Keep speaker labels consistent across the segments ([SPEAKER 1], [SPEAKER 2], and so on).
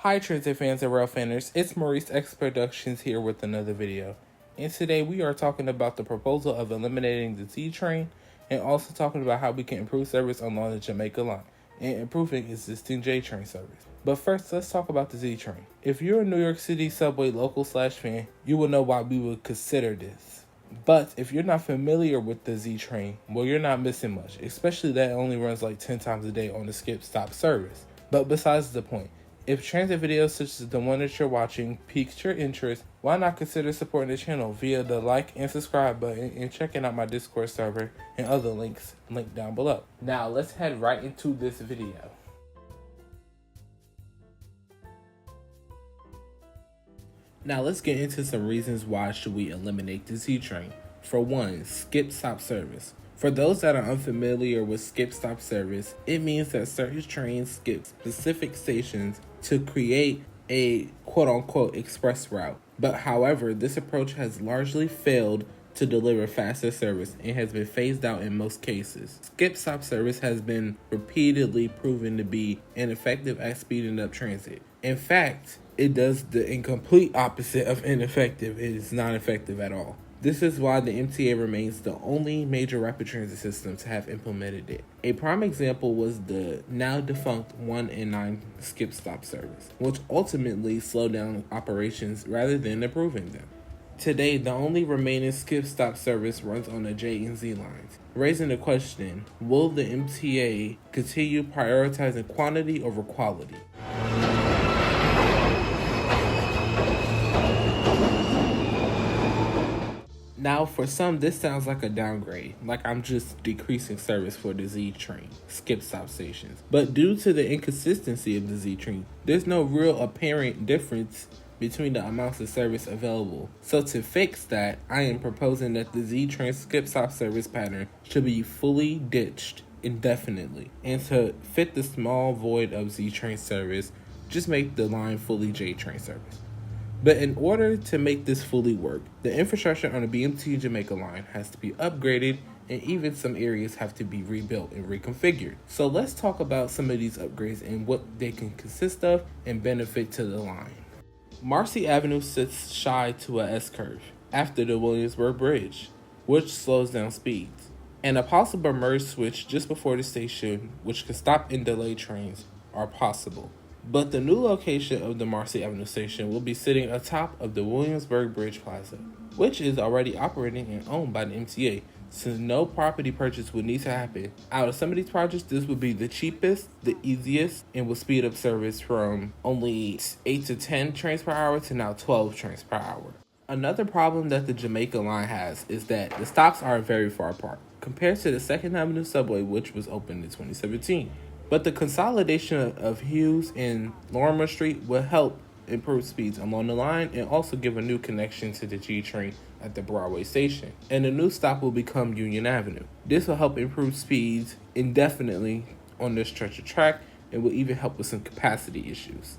[SPEAKER 1] Hi transit fans and rail fanners, it's Maurice X Productions here with another video. And today we are talking about the proposal of eliminating the Z train and also talking about how we can improve service along the Jamaica line and improving existing J train service. But first, let's talk about the Z train. If you're a New York City subway local/fan, you will know why we would consider this. But if you're not familiar with the Z train, well, you're not missing much, especially that it only runs like 10 times a day on the skip-stop service. But besides the point, if transit videos such as the one that you're watching piques your interest, why not consider supporting the channel via the like and subscribe button and checking out my Discord server and other links linked down below. Now let's head right into this video. Now let's get into some reasons why should we eliminate the Z train. For one, skip stop service. For those that are unfamiliar with skip stop service, it means that certain trains skip specific stations to create a quote-unquote express route. But however, this approach has largely failed to deliver faster service and has been phased out in most cases. Skip stop service has been repeatedly proven to be ineffective at speeding up transit. In fact, it does the incomplete opposite of ineffective. It is not effective at all. This is why the MTA remains the only major rapid transit system to have implemented it. A prime example was the now defunct 1 and 9 skip stop service, which ultimately slowed down operations rather than improving them. Today, the only remaining skip stop service runs on the J and Z lines, raising the question, will the MTA continue prioritizing quantity over quality? Now, for some, this sounds like a downgrade, like I'm just decreasing service for the Z train, skip stop stations. But due to the inconsistency of the Z train, there's no real apparent difference between the amounts of service available. So to fix that, I am proposing that the Z train skip stop service pattern should be fully ditched indefinitely. And to fit the small void of Z train service, just make the line fully J train service. But in order to make this fully work, the infrastructure on the BMT Jamaica line has to be upgraded and even some areas have to be rebuilt and reconfigured. So let's talk about some of these upgrades and what they can consist of and benefit to the line. Myrtle Avenue sits shy to a S-curve after the Williamsburg Bridge, which slows down speeds, and a possible merge switch just before the station, which can stop and delay trains, are possible. But the new location of the Myrtle Avenue station will be sitting atop of the Williamsburg Bridge Plaza, which is already operating and owned by the MTA, so no property purchase would need to happen. Out of some of these projects, this would be the cheapest, the easiest, and will speed up service from only 8 to 10 trains per hour to now 12 trains per hour. Another problem that the Jamaica line has is that the stops are very far apart, compared to the 2nd Avenue subway, which was opened in 2017. But the consolidation of Hughes and Lorimer Street will help improve speeds along the line and also give a new connection to the G train at the Broadway station. And the new stop will become Union Avenue. This will help improve speeds indefinitely on this stretch of track and will even help with some capacity issues.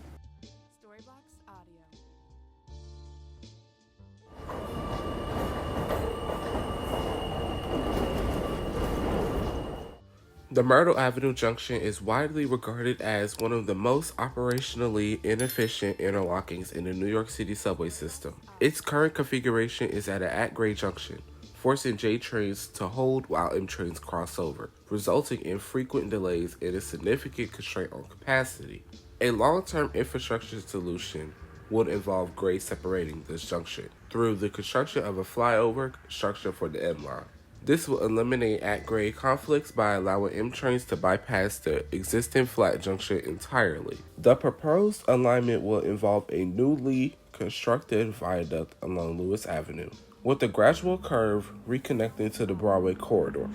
[SPEAKER 1] The Myrtle Avenue junction is widely regarded as one of the most operationally inefficient interlockings in the New York City subway system. Its current configuration is at an at-grade junction, forcing J trains to hold while M trains cross over, resulting in frequent delays and a significant constraint on capacity. A long-term infrastructure solution would involve grade separating this junction through the construction of a flyover structure for the M line. This will eliminate at-grade conflicts by allowing M trains to bypass the existing flat junction entirely. The proposed alignment will involve a newly constructed viaduct along Lewis Avenue, with a gradual curve reconnecting to the Broadway corridor.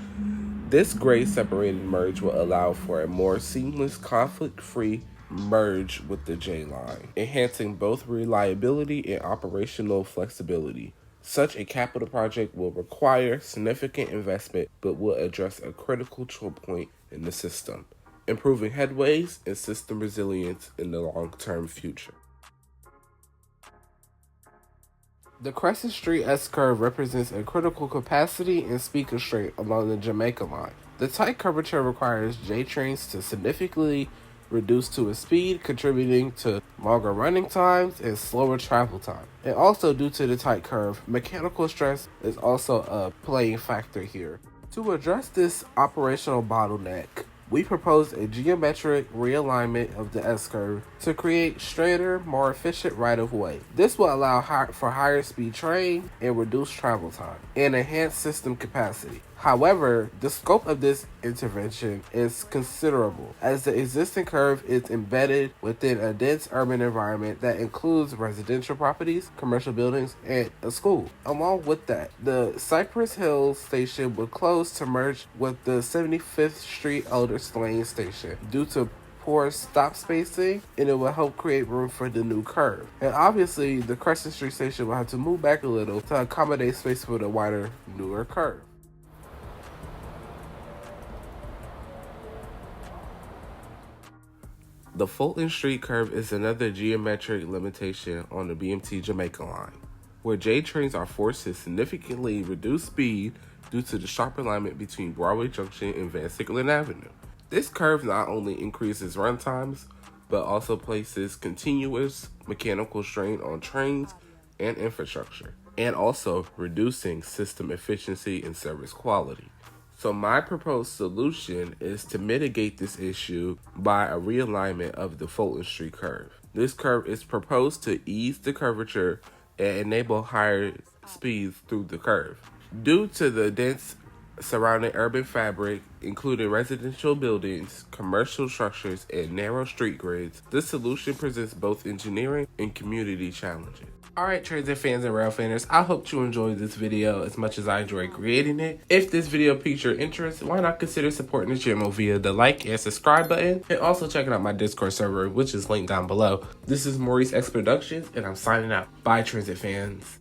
[SPEAKER 1] This grade-separated merge will allow for a more seamless, conflict-free merge with the J line, enhancing both reliability and operational flexibility. Such a capital project will require significant investment but will address a critical choke point in the system, improving headways and system resilience in the long-term future. The Crescent Street S-curve represents a critical capacity and speed constraint along the Jamaica line. The tight curvature requires J trains to significantly
[SPEAKER 2] reduced to a speed, contributing to longer running times and slower travel time. And also due to the tight curve, mechanical stress is also a playing factor here. To address this operational bottleneck, we propose a geometric realignment of the S-curve to create straighter, more efficient right-of-way. This will allow for higher speed train and reduce travel time and enhance system capacity. However, the scope of this intervention is considerable, as the existing curve is embedded within a dense urban environment that includes residential properties, commercial buildings, and a school. Along with that, the Cypress Hills station will close to merge with the 75th Street Elders Lane station due to poor stop spacing, and it will help create room for the new curve. And obviously, the Crescent Street station will have to move back a little to accommodate space for the wider, newer curve. The Fulton Street curve is another geometric limitation on the BMT Jamaica line, where J trains are forced to significantly reduce speed due to the sharp alignment between Broadway Junction and Van Sicklen Avenue. This curve not only increases run times, but also places continuous mechanical strain on trains and infrastructure, and also reducing system efficiency and service quality. So my proposed solution is to mitigate this issue by a realignment of the Fulton Street curve. This curve is proposed to ease the curvature and enable higher speeds through the curve. Due to the dense surrounding urban fabric, including residential buildings, commercial structures, and narrow street grids, this solution presents both engineering and community challenges. Alright, transit fans and rail fans, I hope you enjoyed this video as much as I enjoyed creating it. If this video piqued your interest, why not consider supporting the channel via the like and subscribe button, and also checking out my Discord server, which is linked down below. This is Maurice X Productions, and I'm signing out. Bye, transit fans.